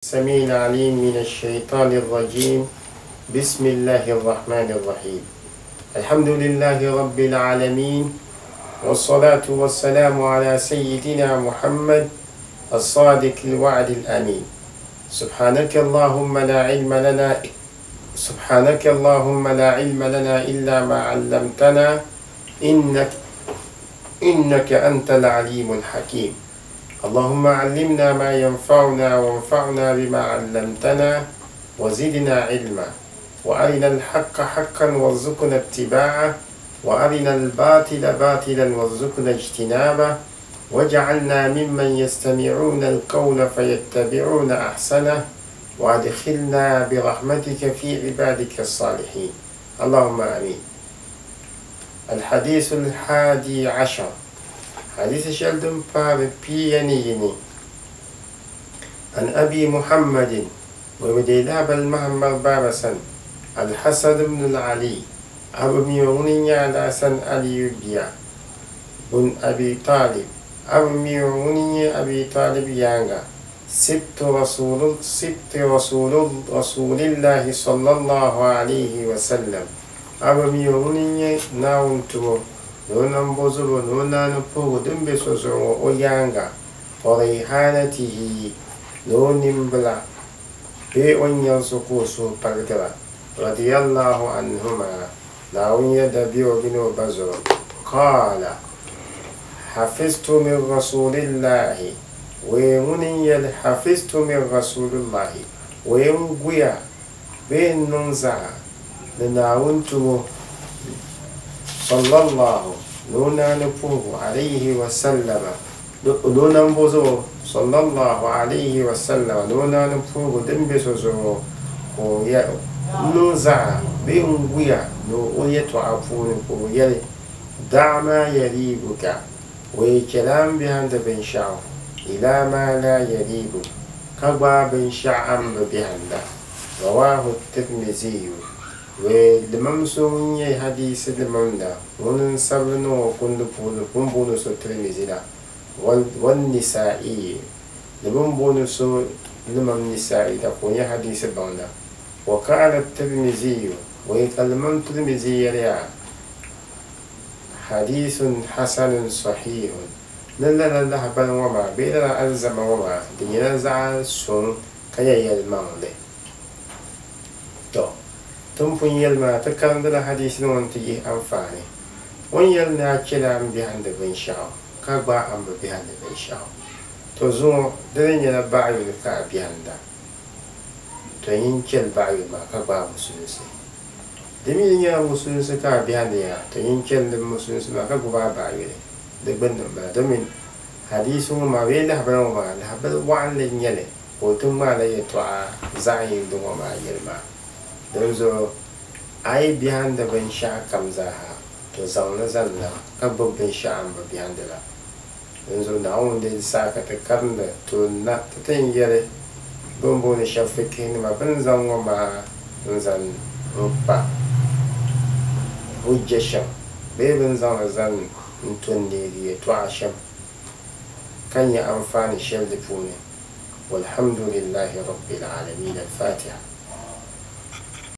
السميع العليم من الشيطان الرجيم. بسم الله الرحمن الرحيم. الحمد لله رب العالمين، والصلاة والسلام على سيدنا محمد الصادق الوعد الأمين. سبحانك اللهم لا علم لنا إلا ما علمتنا إنك أنت العليم الحكيم. اللهم علمنا ما ينفعنا وانفعنا بما علمتنا وزدنا علما، وأرنا الحق حقا وارزقنا اتباعه، وأرنا الباطل باطلا وارزقنا اجتنابه، واجعلنا ممن يستمعون القول فيتبعون أحسنه، وادخلنا برحمتك في عبادك الصالحين. اللهم آمين. الحديث 11 حديث شلدم بيانيني عن أبي محمد وبديلاب المحمد بابسا الحسن بن العلي أبو ميوني على سن علي بن أبي طالب أبو ميوني أبي طالب يانغا سبت رسول الله صلى الله عليه وسلم أبو ميوني ناونتو نونان بوزلو نونان بوغ دمبي سوزو ويانغا وريحانته نونين بلا بي ونيان سكوسو بردرا رضي الله عنهما ناون يدبيو بنو بزر قال حفظت من رسول الله ويمني حفظت من رسول الله ويمقيا بين ننزع لناونتو صلى الله نونا نفوه عليه وسلم نونا نبوزو صلى الله عليه وسلم نونا نفوه دنبسوزو ويا نوزع بينغويا نو يتعفون ويا دع ما يريبك ويكلام بهند بن شعب إلى ما لا يريبك كبا بن شعب بهند. رواه الترمذي. ولمن سوني حديث لمن دا ونن سبنو كند بونو سو ترمذي والنسائي لمن بونو سو لمن نسائي دا كوني حديث بوندا. وقال الترمذي ويكلمن ترمذي يا حديث حسن صحيح. لا بل وما بين ألزم وما دينزع سون كيا يلمان له تنفن يلما تكرم دل حديث نون تجي أنفاني وين يلنا كلام بهند بن شاو كبا أم بهند بن شاو تزوم دلين يلا بعيو لكا بهندا تين كل بعيو ما كبا مسلسي دمين يلا مسلسي كا بهند يا تين كل مسلسي ما كبا بعيو دبن ما دمين حديث ما بين لحبنا وما لحبنا وعن لنيله وتم ما لا يتوع زعيم دم ما يلما دنزو أي بيهند بن شاء كم زاها تزعلنا زلنا كبب بن شاء بيهند لا دنزو ناون دي ساكة كرن تونا تتنجري بمبون شافكين ما بنزان وما بنزان ربا وجشم بنزان زن نتوني توعشم كان يأنفاني شيل دفوني. والحمد لله رب العالمين. الفاتحة.